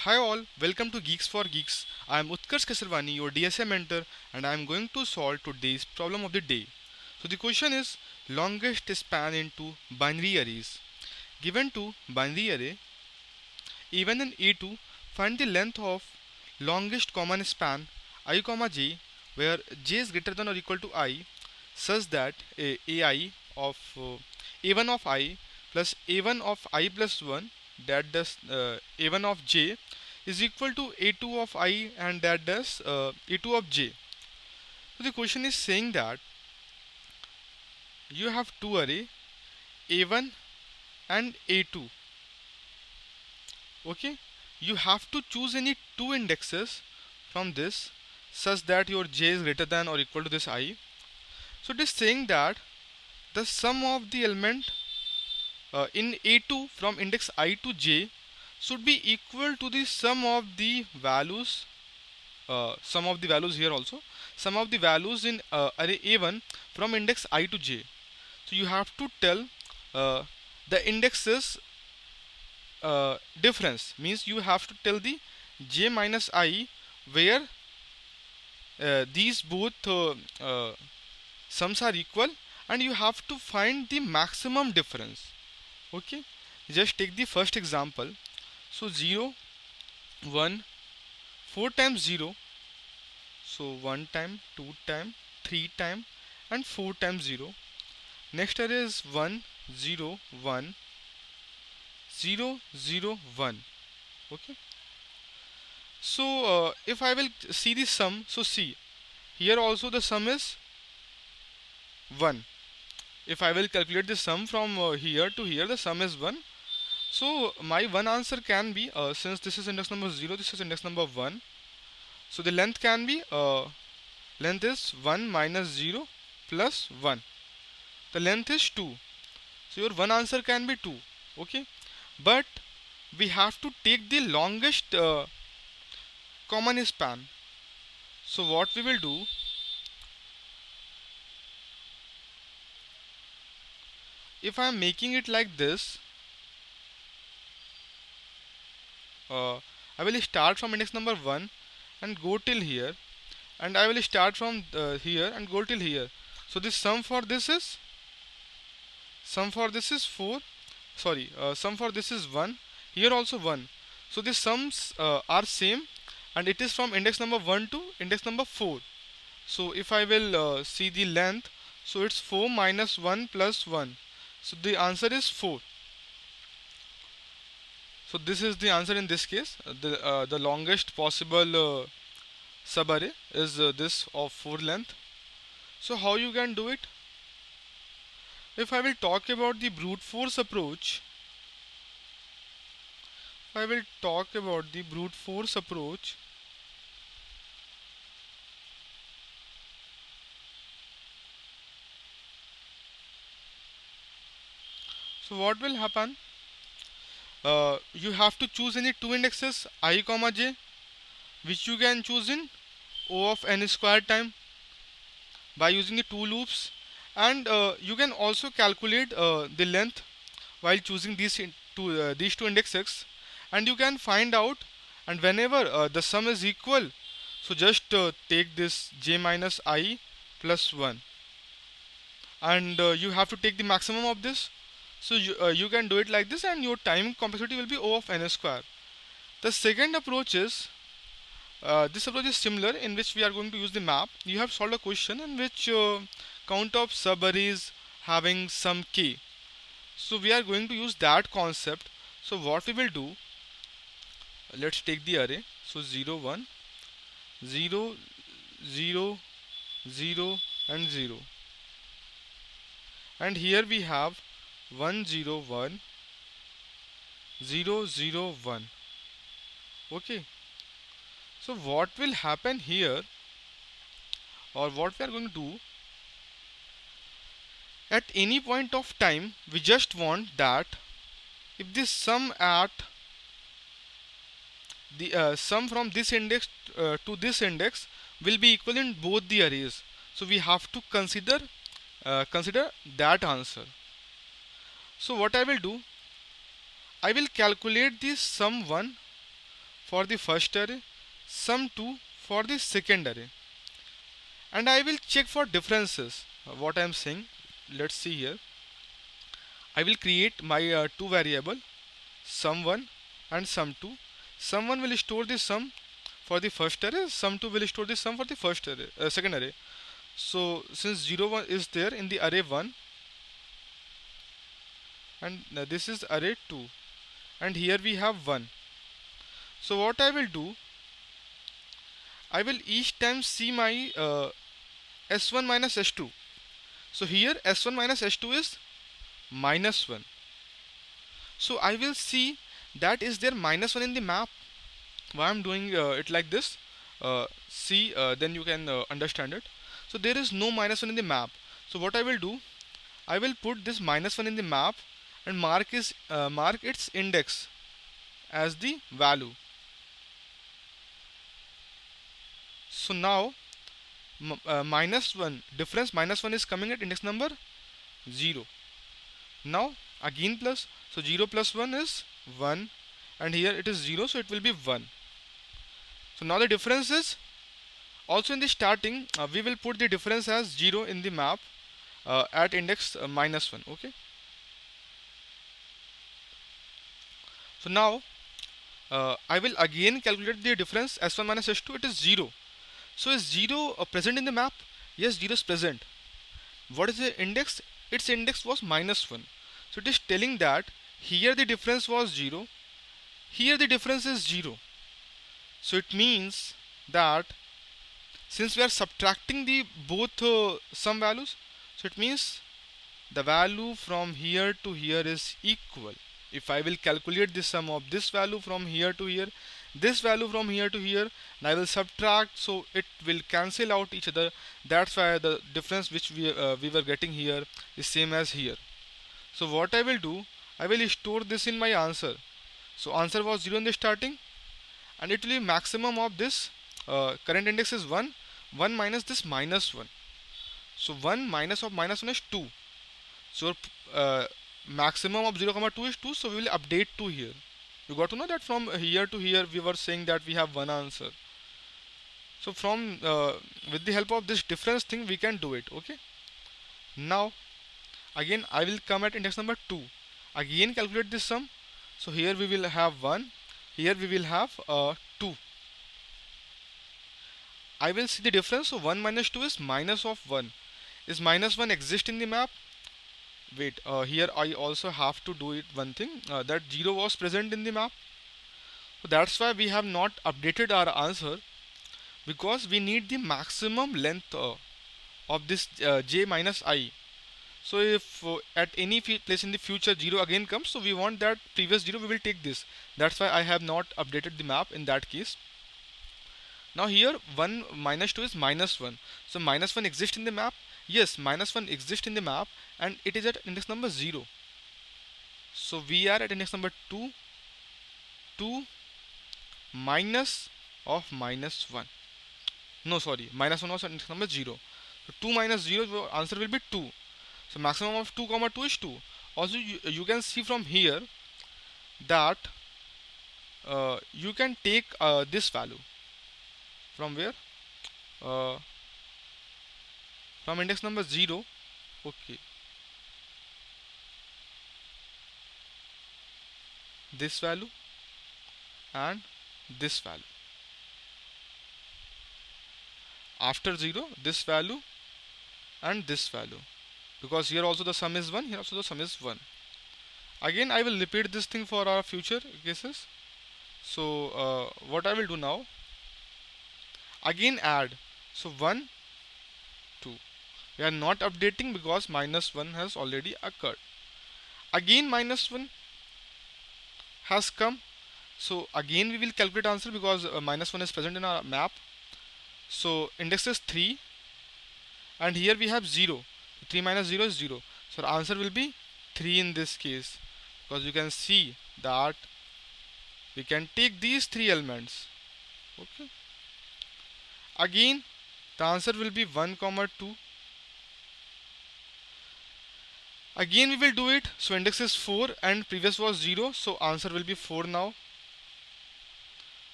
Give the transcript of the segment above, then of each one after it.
Hi all, welcome to Geeks for Geeks. I am Utkarsh Kesarwani, your DSA mentor, and I am going to solve today's problem of the day. So the question is longest span into binary arrays. Given to binary array even in A2, find the length of longest common span I comma j where j is greater than or equal to I such that ai of a1 of I plus a1 of I plus 1 that does a1 of j is equal to a2 of I and that does a2 of j. So the question is saying that you have two array a1 and a2. Okay, you have to choose any two indexes from this such that your j is greater than or equal to this I. So it is saying that the sum of the element in A2 from index I to j should be equal to the sum of the values here also, sum of the values in array A1 from index I to j. So you have to tell the indexes difference, means you have to tell the j minus I where these both sums are equal, and you have to find the maximum difference. Okay, just take the first example. So 0 1 4 times 0, so 1 time, 2 time, 3 time, and 4 times 0. Next array is 1 0 1 0 0 1. Okay, so if I will see the sum, so see here also the sum is 1. If I will calculate the sum from here to here, the sum is 1. So my one answer can be, since this is index number 0, this is index number 1, so the length can be length is 1 minus 0 plus 1. The length is 2. So your one answer can be 2. Okay, but we have to take the longest common span. So what we will do, if I am making it like this, I will start from index number 1 and go till here, and I will start from here and go till here. So this sum for this is 4, sorry, sum for this is 1, here also 1. So the sums are same, and it is from index number 1 to index number 4. So if I will see the length, so it's 4 minus 1 plus 1, so the answer is 4. So this is the answer in this case. The longest possible subarray is this of 4 length. So how you can do it? If I will talk about the brute force approach, I will talk about the brute force approach. So what will happen? You have to choose any two indexes I comma j, which you can choose in O of n square time by using the two loops, and you can also calculate the length while choosing these two indexes, and you can find out, and whenever the sum is equal, so just take this j minus I plus 1, and you have to take the maximum of this. So you can do it like this, and your time complexity will be O of n square. The second approach is, this approach is similar, in which we are going to use the map. You have solved a question in which count of subarrays having some k. So we are going to use that concept. So what we will do, let's take the array. So 0 1 0 0 0 and 0, and here we have 1 0 1 0 0 1. Okay, so what will happen here, or what we are going to do, at any point of time we just want that if this sum at the sum from this index to this index will be equal in both the arrays, so we have to consider that answer. So what I will do, I will calculate the sum 1 for the first array, sum2 for the second array, and I will check for differences. What I am saying, let's see here. I will create my two variable, sum1 and sum2. Sum1 will store the sum for the first array, sum2 will store the sum for the second array. So since 0 1 is there in the array 1, and this is array 2, and here we have 1. So what I will do, I will each time see my s1 minus s2. So here s1 minus s2 is minus 1. So I will see that is there minus 1 in the map. Why I'm doing it like this, see, then you can understand it. So there is no minus 1 in the map. So what I will do, I will put this minus 1 in the map and mark its index as the value. So now minus 1 difference, minus 1 is coming at index number 0. Now again plus, so 0 plus 1 is 1, and here it is 0, so it will be 1. So now the difference is also in the starting, we will put the difference as 0 in the map at index minus 1. Okay. So now I will again calculate the difference s1 minus s2. It is 0. So is 0 present in the map? Yes, 0 is present. What is the index? Its index was minus 1. So it is telling that here the difference was 0, here the difference is 0. So it means that since we are subtracting the both sum values, so it means the value from here to here is equal. If I will calculate the sum of this value from here to here, this value from here to here, and I will subtract, so it will cancel out each other. That's why the difference which we were getting here is same as here. So what I will do, I will store this in my answer. So answer was 0 in the starting, and it will be maximum of this current index is 1 minus this minus 1. So 1 minus of minus 1 is 2. So maximum of 0 comma 2 is 2, so we will update 2 here. You got to know that from here to here we were saying that we have one answer. So from with the help of this difference thing we can do it. Okay. Now again I will come at index number 2, again calculate this sum. So here we will have 1, here we will have 2. I will see the difference. So 1 minus 2 is minus of 1. Is minus 1 exist in the map? Wait, here I also have to do it one thing, that 0 was present in the map. So that's why we have not updated our answer, because we need the maximum length of this j minus I. So if at any place in the future 0 again comes, so we want that previous 0, we will take this. That's why I have not updated the map in that case. Now here 1 minus 2 is minus 1. So minus 1 exists in the map. Yes, minus 1 exists in the map, and it is at index number 0. So we are at index number 2, 2 minus of minus 1. No, sorry, minus 1 was at index number 0. So 2 minus 0, your answer will be 2. So maximum of 2 comma 2 is 2. Also you can see from here that you can take this value from where? From index number 0. Okay. This value and this value. After 0, this value and this value. Because here also the sum is 1, here also the sum is 1. Again I will repeat this thing for our future cases. So what I will do now, again add. So 1, 2. We are not updating because minus 1 has already occurred. Again minus 1 has come. So again we will calculate answer, because minus 1 is present in our map. So index is 3, and here we have 0. 3 minus 0 is 0. So our answer will be 3 in this case, because you can see that we can take these 3 elements. Okay. Again the answer will be 1 comma 2. Again we will do it. So index is 4 and previous was 0, so answer will be 4 now.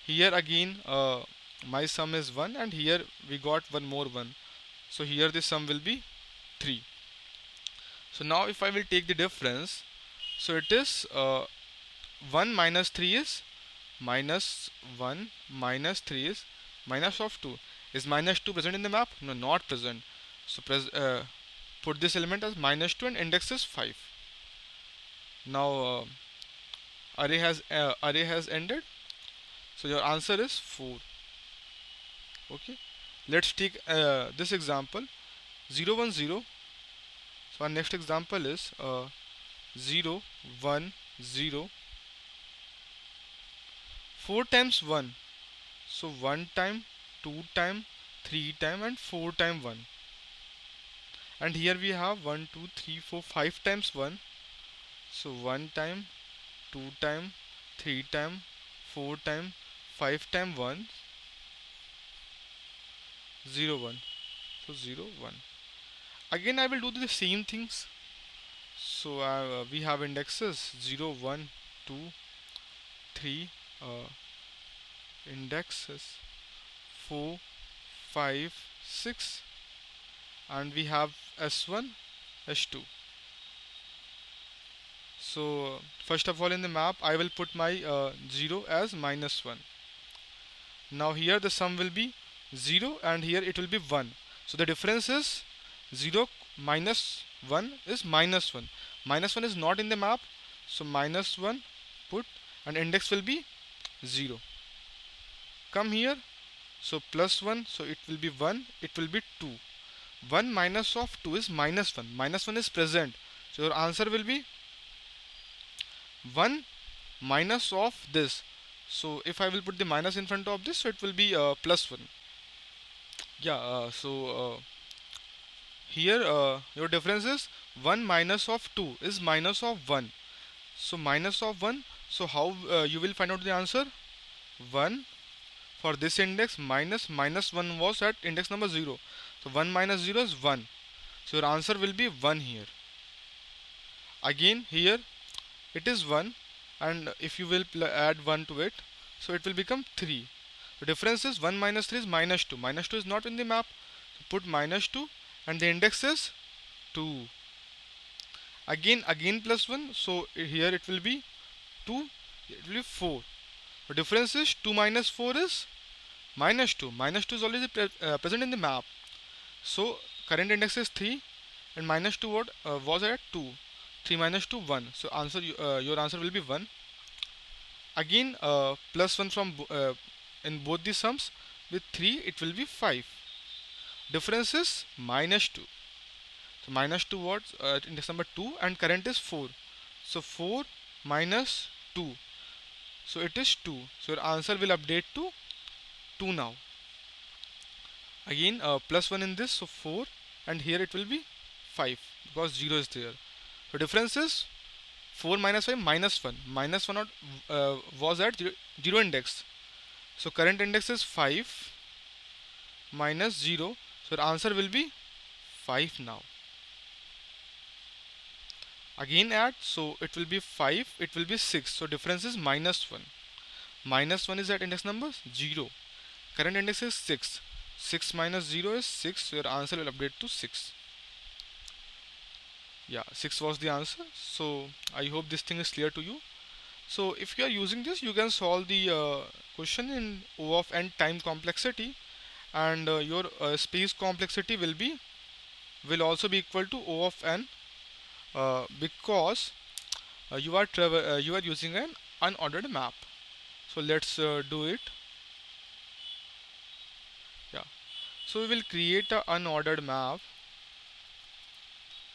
Here again my sum is 1, and here we got one more 1, so here the sum will be 3. So now if I will take the difference, so it is 1 minus 3 is minus 1, minus 3 is minus of 2. Is minus 2 present in the map? No, not present. So put this element as minus 2 and index is 5. Now array has ended, so your answer is 4. Okay, let's take this example 0 1 0. So our next example is 0 1 0. 4 times 1, so 1 time, 2 time, 3 time, and 4 time 1. And here we have 1 2 3 4 5 times 1, so 1 time, 2 time, 3 time, 4 time, 5 time 1, 0 1. So 0 1. Again I will do the same things. So we have indexes 0 1 2 3, indexes 4 5 6, and we have s1 s2. So first of all in the map I will put my 0 as minus 1. Now here the sum will be 0 and here it will be 1. So the difference is 0 minus 1 is minus 1. Minus 1 is not in the map, so minus 1 put, and index will be 0. Come here, so plus 1, so it will be 1, it will be 2. 1 minus of 2 is minus 1. Minus 1 is present, so your answer will be 1 minus of this. So if I will put the minus in front of this, so it will be plus 1. Yeah, here your difference is 1 minus of 2 is minus of 1. So minus of 1, so how you will find out the answer? 1 for this index, minus 1 was at index number 0. So 1 minus 0 is 1. So your answer will be 1 here. Again here it is 1, and if you will add 1 to it, so it will become 3. The difference is 1 minus 3 is minus 2. Minus 2 is not in the map, so put minus 2 and the index is 2. Again plus 1, so here it will be 2, it will be 4. The difference is 2 minus 4 is minus 2. Minus 2 is already present in the map. So current index is 3 and minus 2 was at 2. 3 minus 2 1. So your answer will be 1. Again plus 1 from in both the sums, with 3 it will be 5. Difference is minus 2. So minus 2 what? Index number 2 and current is 4. So 4 minus 2. So it is 2. So your answer will update to 2 now. Again plus 1 in this, so 4, and here it will be 5 because 0 is there. So difference is 4 minus 5 minus 1. Minus 1 was at 0 index. So current index is 5 minus 0. So your answer will be 5 now. Again add, so it will be 5, it will be 6. So difference is minus 1. Minus 1 is at index number 0. Current index is 6. 6 minus 0 is 6. So your answer will update to 6. Yeah, 6 was the answer. So I hope this thing is clear to you. So if you are using this, you can solve the question in O of n time complexity, and your space complexity will also be equal to O of n, because you are using an unordered map. So let's do it. Yeah, so we will create an unordered map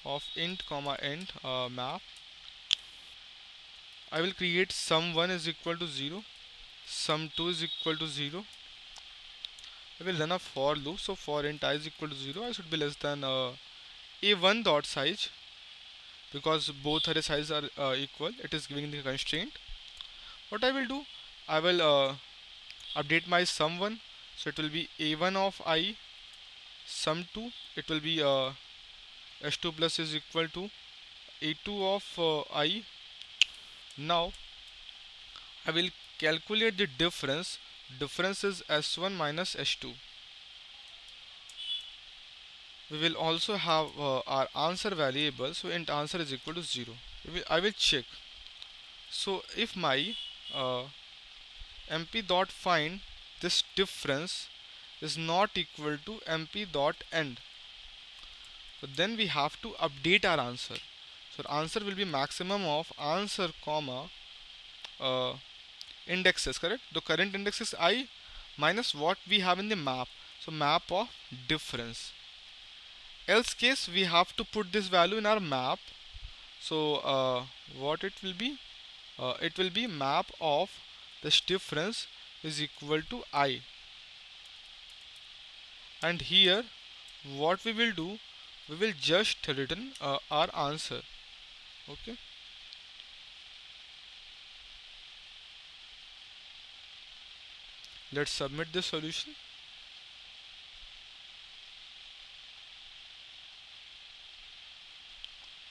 of int comma int map. I will create sum1 is equal to 0, sum2 is equal to 0. I will run a for loop. So for int I is equal to 0, I should be less than a1 dot size, because both array sizes are equal. It is giving the constraint. What I will do, I will update my sum1, so it will be a1 of I, sum2 it will be s2 plus is equal to a2 of I. Now I will calculate the difference difference is s1 minus s2. We will also have our answer variable, so int answer is equal to 0. I will check. So if my uh, mp dot find this difference is not equal to mp dot end, so then we have to update our answer. So answer will be maximum of answer comma uh, indexes, correct? The current index is I minus what we have in the map, so map of difference. Else case we have to put this value in our map. So what it will be, it will be map of this difference is equal to I, and here what we will do, we will just return our answer. Okay, let's submit this solution.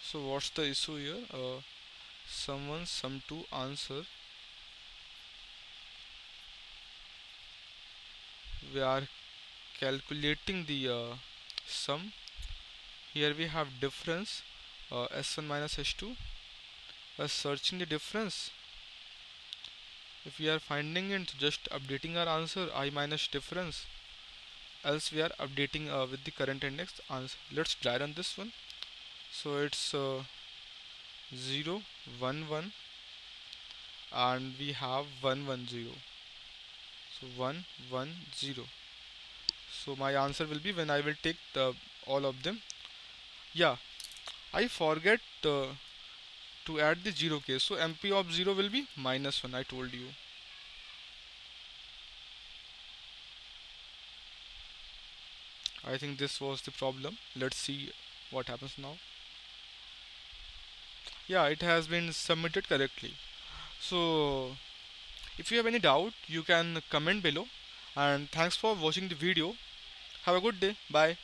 So what's the issue here? Someone sum to answer, we are calculating the sum. Here we have difference, s1 minus s2. By searching the difference, if we are finding it, just updating our answer I minus difference. Else we are updating with the current index answer. Let's try run this one. So it's 0 1 1 and we have 1 1 0. So 1 1 0. So my answer will be, when I will take the all of them. Yeah, I forget to add the 0 case. So mp of 0 will be minus 1, I told you. I think this was the problem. Let's see what happens now. Yeah, it has been submitted correctly. So if you have any doubt, you can comment below. And thanks for watching the video. Have a good day. Bye.